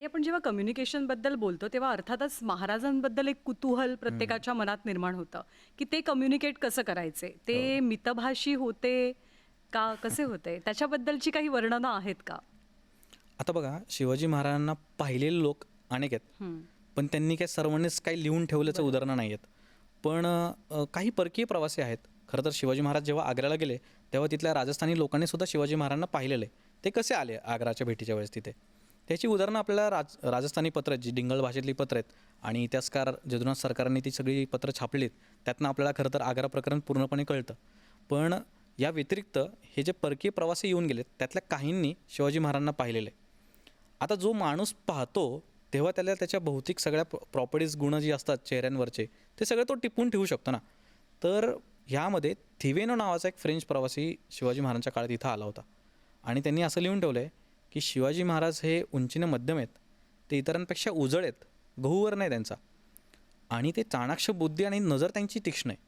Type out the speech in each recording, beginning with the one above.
आपण जेव्हा कम्युनिकेशनबद्दल बोलतो तेव्हा अर्थातच महाराजांबद्दल एक कुतूहल प्रत्येकाच्या मनात निर्माण होतं, की ते कम्युनिकेट कसं करायचे? हो. ते मितभाषी होते का कसे होते? त्याच्याबद्दलची काही वर्णनं आहेत का? आता बघा, शिवाजी महाराजांना पाहिलेले लोक अनेक आहेत. हं. पण त्यांनी काही सर्वांनीच काही लिहून ठेवल्याचं बरोबर. उदाहरणं नाही आहेत. पण काही परकीय प्रवासी आहेत. खरं तर शिवाजी महाराज जेव्हा आग्र्याला गेले, तेव्हा तिथल्या राजस्थानी लोकांनी सुद्धा शिवाजी महाराजांना पाहिलेलं आहे. ते कसे आले आग्राच्या भेटीच्या वेळेस तिथे? त्याची उदाहरणं आपल्याला राजस्थानी पत्र आहेत, जी डिंगल भाषेतली पत्र आहेत आणि इतिहासकार जदुनाथ सरकारांनी ती सगळी पत्र छापलीत. त्यातनं आपल्याला खरं तर आग्रा प्रकरण पूर्णपणे कळतं. पण या व्यतिरिक्त हे जे परकीय प्रवासी येऊन गेलेत, त्यातल्या काहींनी शिवाजी महाराजांना पाहिलेलं आहे. आता जो माणूस पाहतो तेव्हा त्याला त्याच्या भौतिक सगळ्या प्रॉपर्टीज गुण जी असतात चेहऱ्यांवरचे ते सगळे तो टिपून ठेवू शकतो ना. तर ह्यामध्ये थिवेनो नावाचा एक फ्रेंच प्रवासी शिवाजी महाराजांच्या काळात इथं आला होता आणि त्यांनी असं लिहून ठेवलं आहे की शिवाजी महाराज हे उंचीनं मध्यम आहेत, ते इतरांपेक्षा उजळ आहेत, गहूवर नाही त्यांचा, आणि ते चाणाक्ष बुद्धी आणि नजर त्यांची तीक्ष्ण आहे.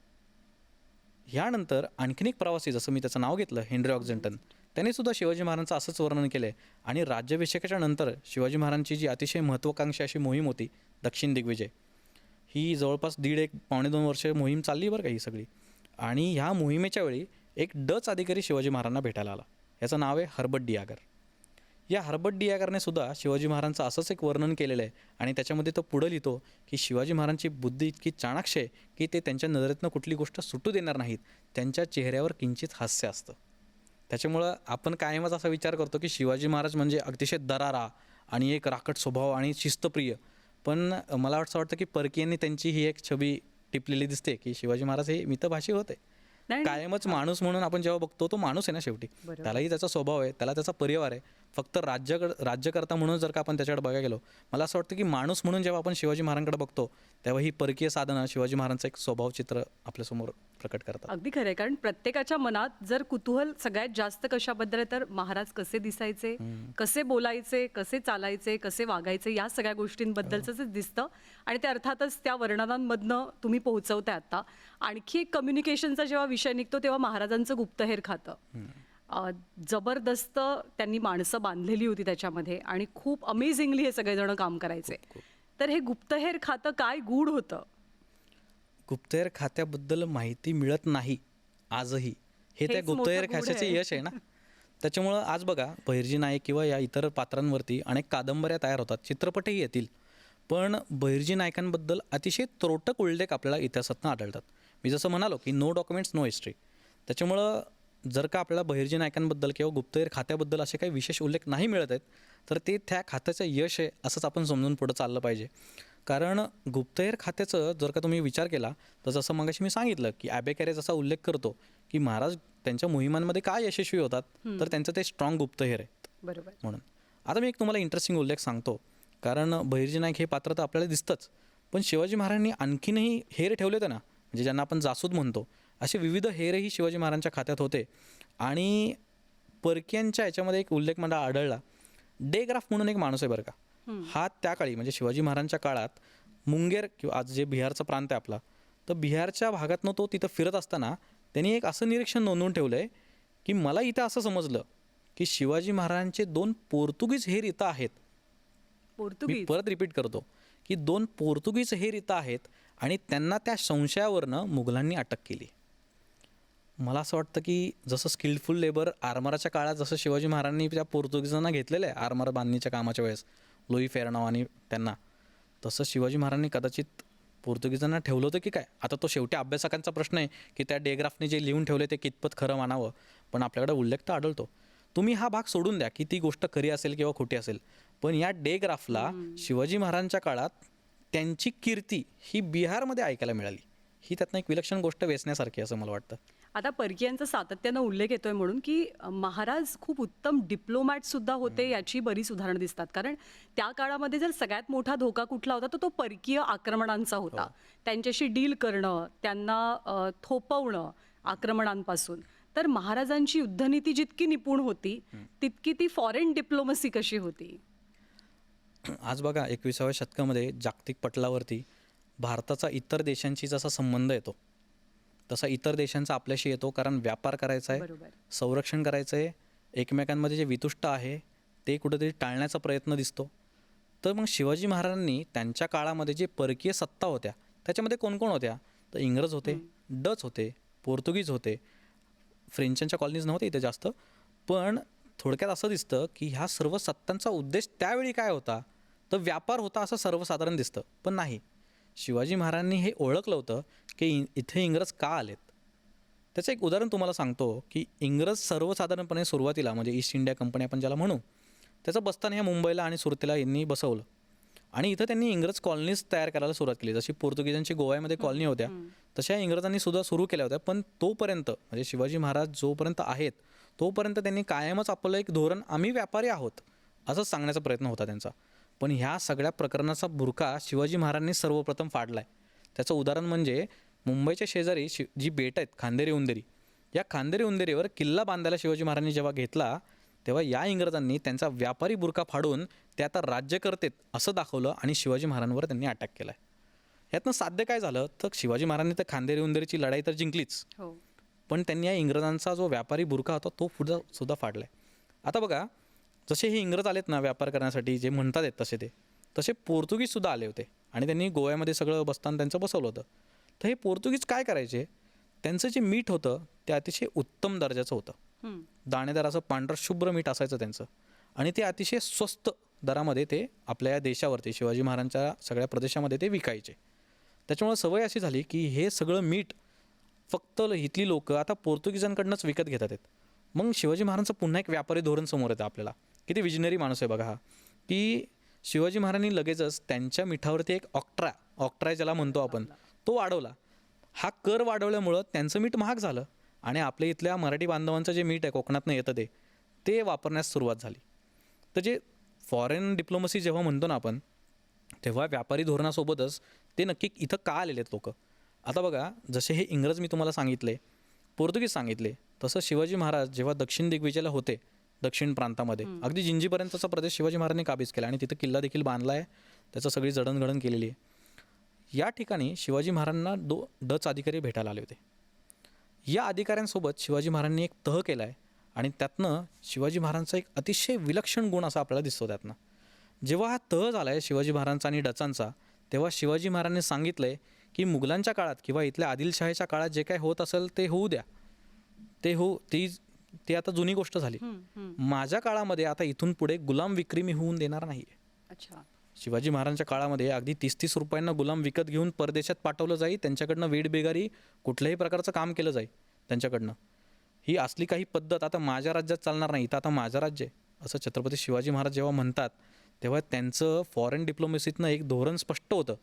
ह्यानंतर आणखीन एक प्रवासी, जसं मी त्याचं नाव घेतलं, हेनरी ऑक्झेंटन, त्यांनी सुद्धा शिवाजी महाराजांचं असंच वर्णन केलं आहे. आणि राज्याभिषेकाच्या नंतर शिवाजी महाराजांची जी अतिशय महत्त्वाकांक्षी अशी मोहीम होती दक्षिण दिग्विजय, ही जवळपास पावणे 2 वर्ष मोहीम चालली बरं का ही सगळी. आणि ह्या मोहिमेच्या वेळी एक डच अधिकारी शिवाजी महाराजांना भेटायला आला. याचं नाव आहे हर्बर्ट डियागर. या हर्बर्ट डियागरने सुद्धा शिवाजी महाराजांचं असंच एक वर्णन केलेलं आहे आणि त्याच्यामध्ये तो पुढं लिहितो की शिवाजी महाराजांची बुद्धी इतकी चाणाक्ष आहे की ते त्यांच्या नजरेतनं कुठली गोष्ट सुटू देणार नाहीत. त्यांच्या चेहऱ्यावर किंचित हास्य असतं. त्याच्यामुळं आपण कायमच असा विचार करतो की शिवाजी महाराज म्हणजे अतिशय दरारा आणि एक राकट स्वभाव आणि शिस्तप्रिय. पण मला असं वाटतं की परकीयांनी त्यांची ही एक छबी टिपलेली दिसते की शिवाजी महाराज हे मितभाषी होते. नाही, नाही. कायमच हां. माणूस म्हणून आपण जेव्हा बघतो तो माणूस आहे ना शेवटी. बरोबर. त्यालाही त्याचा स्वभाव आहे, त्याला त्याचा परिवार आहे. फक्त राज्यकर्ता म्हणून जर का आपण त्याच्याकडे बघायला गेलो, मला असं वाटतं की माणूस म्हणून जेव्हा आपण शिवाजी महाराजांकडे बघतो तेव्हा ही परकीय साधनं शिवाजी महाराजांचं एक स्वभावचित्र आपल्यासमोर प्रकट करतात. अगदी खरं आहे. कारण प्रत्येकाच्या मनात जर कुतूहल सगळ्यात जास्त कशाबद्दल आहे तर महाराज कसे दिसायचे, कसे बोलायचे, कसे चालायचे, कसे वागायचे, या सगळ्या गोष्टींबद्दलच दिसतं. आणि ते अर्थातच त्या वर्णनांमधनं तुम्ही पोहोचवताय आता. आणखी एक कम्युनिकेशनचा जेव्हा विषय निघतो तेव्हा महाराजांचं गुप्तहेर खातं. जबरदस्त त्यांनी माणसं बांधलेली होती त्याच्यामध्ये आणि खूप अमेझिंगली हे सगळेजण काम करायचे. तर हे गुप्तहेर खातं काय गूढ होतं? गुप्तहेर खात्याबद्दल माहिती मिळत नाही आजही. हे त्या हेच मोठं गुप्तहेर गूढ खात्याचे आहे. यश आहे ना. त्याच्यामुळं आज बघा, बहिर्जी नाईक किंवा या इतर पात्रांवरती अनेक कादंबऱ्या तयार होतात, चित्रपटही येतील. पण बहिर्जी नायकांबद्दल अतिशय त्रोटक उल्लेख आपल्याला इतिहासातून आढळतात. मी जसं म्हणालो की नो डॉक्युमेंट्स नो हिस्ट्री. त्याच्यामुळं जर का आपल्याला बहिर्जी नायकांबद्दल किंवा गुप्तहेर खात्याबद्दल असे काही विशेष उल्लेख नाही मिळत आहेत तर ते त्या खात्याचं यश आहे असंच आपण समजून पुढं चाललं पाहिजे. कारण गुप्तहेर खात्याचं जर का तुम्ही विचार केला तर जसं मगाशी मी सांगितलं की ॲबेकॅरेज असा उल्लेख करतो की महाराज त्यांच्या मोहिमांमध्ये काय यशस्वी होतात, तर त्यांचं ते स्ट्रॉंग गुप्तहेर आहे बरोबर. म्हणून. आता मी एक तुम्हाला इंटरेस्टिंग उल्लेख सांगतो. कारण बहिर्जी नाईक हे पात्र तर आपल्याला दिसतंच, पण शिवाजी महाराजांनी आणखीनही हेर ठेवले होते ना, म्हणजे ज्यांना आपण जासूद म्हणतो, असे विविध हेरही शिवाजी महाराजांच्या खात्यात होते. आणि परकीयांच्या याच्यामध्ये एक उल्लेख मला आढळला. डेग्राफ म्हणून एक माणूस आहे बरं का. हा त्या काळी म्हणजे शिवाजी महाराजांच्या काळात मुंगेर किंवा आज जे बिहारचा प्रांत आहे आपला, तर बिहारच्या भागातनं तो तिथं फिरत असताना त्यांनी एक असं निरीक्षण नोंदवून ठेवलं आहे की मला इथं असं समजलं की शिवाजी महाराजांचे 2 पोर्तुगीज हेर इथं आहेत. मी पोर्तुगीज. परत रिपीट करतो की 2 पोर्तुगीज हेर इथं आहेत आणि त्यांना त्या संशयावरनं मुघलांनी अटक केली. मला असं वाटतं की जसं स्किल्डफुल लेबर आर्मराच्या काळात जसं शिवाजी महाराजांनी त्या पोर्तुगीजांना घेतलेलं आहे आर्मर बांधणीच्या कामाच्या वेळेस, लोई फेरनाव आणि त्यांना, तसं शिवाजी महाराजांनी कदाचित पोर्तुगीजांना ठेवलं होतं की काय. आता तो शेवटी अभ्यासकांचा प्रश्न आहे की त्या डेग्राफने जे लिहून ठेवले ते कितपत खरं मानावं, पण आपल्याकडे उल्लेख तर आढळतो. तुम्ही हा भाग सोडून द्या की ती गोष्ट खरी असेल किंवा खोटी असेल, पण या डेग्राफला शिवाजी महाराजांच्या काळात त्यांची कीर्ती ही बिहारमध्ये ऐकायला मिळाली. ही त्यातनं एक विलक्षण गोष्ट वेचण्यासारखी असं मला वाटतं. आता परकीयांचा सातत्यानं उल्लेख येतोय म्हणून की महाराज खूप उत्तम डिप्लोमॅट सुद्धा होते याची बरीच उदाहरणं दिसतात. कारण त्या काळामध्ये जर सगळ्यात मोठा धोका कुठला होता तर तो परकीय आक्रमणांचा होता. त्यांच्याशी डील करणं, त्यांना थोपवणं आक्रमणांपासून. तर महाराजांची युद्धनीती जितकी निपुण होती तितकी ती फॉरेन डिप्लोमसी कशी होती? आज बघा 21व्या शतकामध्ये जागतिक पटलावरती भारताचा इतर देशांशी जसा संबंध येतो तसा इतर देशांचा आपल्याशी येतो. कारण व्यापार करायचा आहे, बरोबर. संरक्षण करायचं आहे, एकमेकांमध्ये जे वितुष्ट आहे ते कुठेतरी टाळण्याचा प्रयत्न दिसतो. तर मग शिवाजी महाराजांनी त्यांच्या काळामध्ये जे परकीय सत्ता होत्या त्याच्यामध्ये कोण कोण होत्या, तर इंग्रज होते, डच होते, पोर्तुगीज होते, फ्रेंचांच्या कॉलनीज नव्हते इथे जास्त. पण थोडक्यात असं दिसतं की ह्या सर्व सत्तांचा उद्देश त्यावेळी काय होता, तर व्यापार होता असं सर्वसाधारण दिसतं. पण नाही, शिवाजी महाराजांनी हे ओळखलं होतं की इथे इंग्रज का आलेत. त्याचं एक उदाहरण तुम्हाला सांगतो की इंग्रज सर्वसाधारणपणे सुरुवातीला म्हणजे ईस्ट इंडिया कंपनी आपण ज्याला म्हणू, त्याचं बस्तान ह्या मुंबईला आणि सुरतेला यांनी बसवलं. आणि इथं त्यांनी इंग्रज कॉलनीज तयार करायला सुरुवात केली. जशी पोर्तुगीजांची गोव्यामध्ये कॉलनी होत्या तशा इंग्रजांनी सुद्धा सुरू केल्या होत्या. पण तोपर्यंत म्हणजे शिवाजी महाराज जोपर्यंत आहेत तोपर्यंत त्यांनी कायमच आपलं एक धोरण, आम्ही व्यापारी आहोत असंच सांगण्याचा प्रयत्न होता त्यांचा. पण ह्या सगळ्या प्रकरणाचा बुरखा शिवाजी महाराजांनी सर्वप्रथम फाडला आहे. त्याचं उदाहरण म्हणजे मुंबईच्या शेजारी जी बेट आहेत खांदेरी उंदेरी, या खांदेरी उंदेरीवर किल्ला बांधायला शिवाजी महाराजांनी जेव्हा घेतला तेव्हा या इंग्रजांनी त्यांचा व्यापारी बुरखा फाडून ते आता राज्य करतेत असं दाखवलं आणि शिवाजी महाराजांवर त्यांनी अटॅक केला आहे. यातनं साध्य काय झालं, तर शिवाजी महाराजांनी तर खांदेरी उंदेरीची लढाई तर जिंकलीच, हो. पण त्यांनी या इंग्रजांचा जो व्यापारी बुरखा होता तो सुद्धा फाडला आहे. आता बघा, जसे हे इंग्रज आलेत ना व्यापार करण्यासाठी, जे म्हणतात आहेत तसे पोर्तुगीजसुद्धा आले होते आणि त्यांनी गोव्यामध्ये सगळं बस्तान त्यांचं बसवलं होतं. तर हे पोर्तुगीज काय करायचे, त्यांचं जे मीठ होतं ते अतिशय उत्तम दर्जाचं होतं. दाणेदार असं पांढरं शुभ्र मीठ असायचं त्यांचं, आणि ते अतिशय स्वस्त दरामध्ये ते आपल्या या देशावरती शिवाजी महाराजांच्या सगळ्या प्रदेशामध्ये ते विकायचे. त्याच्यामुळे सवय अशी झाली की हे सगळं मीठ फक्त इथली लोक आता पोर्तुगीजांकडनंच विकत घेतात आहेत. मग शिवाजी महाराजांचं पुन्हा एक व्यापारी धोरण समोर येतं आपल्याला. किती विजनरी माणूस आहे बघा हा, की शिवाजी महाराजांनी लगेचच त्यांच्या मिठावरती एक ऑक्ट्रा ज्याला म्हणतो आपण, तो वाढवला. हा कर वाढवल्यामुळं त्यांचं मीठ महाग झालं आणि आपल्या इथल्या मराठी बांधवांचं जे मीठ आहे कोकणातनं येतं ते वापरण्यास सुरुवात झाली. तर जे फॉरेन डिप्लोमसी जेव्हा म्हणतो ना आपण, तेव्हा व्यापारी धोरणासोबतच ते नक्की इथं का आलेले आहेत लोक. आता बघा, जसे हे इंग्रज मी तुम्हाला सांगितले, पोर्तुगीज सांगितले, तसं शिवाजी महाराज जेव्हा दक्षिण दिग्विजयला होते, दक्षिण प्रांतामध्ये अगदी जिंजीपर्यंतचा प्रदेश शिवाजी महाराजांनी काबीज केला आणि तिथं किल्ला देखील बांधला आहे, त्याचं सगळी जडणघडण केलेली आहे. या ठिकाणी शिवाजी महाराजांना डच अधिकारी भेटायला आले होते. या अधिकाऱ्यांसोबत शिवाजी महाराजांनी एक तह केला आहे आणि त्यातनं शिवाजी महाराजांचा एक अतिशय विलक्षण गुण असा आपल्याला दिसतो त्यातनं. जेव्हा हा तह झाला आहे शिवाजी महाराजांचा आणि डचांचा, तेव्हा शिवाजी महाराजांनी सांगितलं आहे की मुघलांच्या काळात किंवा इथल्या आदिलशाहीच्या काळात जे काय होत असेल ते होऊ द्या, ती आता जुनी गोष्ट झाली. माझ्या काळामध्ये आता इथून पुढे गुलाम विक्री मी होऊन देणार नाही. अच्छा. शिवाजी महाराजांच्या काळामध्ये अगदी 30-30 रुपयांना गुलाम विकत घेऊन परदेशात पाठवलं जाईल, त्यांच्याकडनं वेठबिगारी कुठल्याही प्रकारचं काम केलं जाईल त्यांच्याकडनं. ही असली काही पद्धत आता माझ्या राज्यात चालणार नाही, इथं आता माझं राज्य आहे असं छत्रपती शिवाजी महाराज जेव्हा म्हणतात, तेव्हा त्यांचं फॉरेन डिप्लोमसीतनं एक धोरण स्पष्ट होतं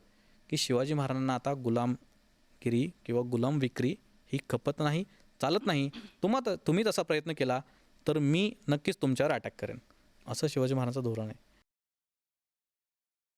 की शिवाजी महाराजांना आता गुलामगिरी किंवा गुलाम विक्री ही खपत नाही, चालत नाही. तुम्ही तसा प्रयत्न केला तर मी नक्कीच तुमच्यावर अटॅक करेन, असं शिवाजी महाराजांचं धोरण आहे.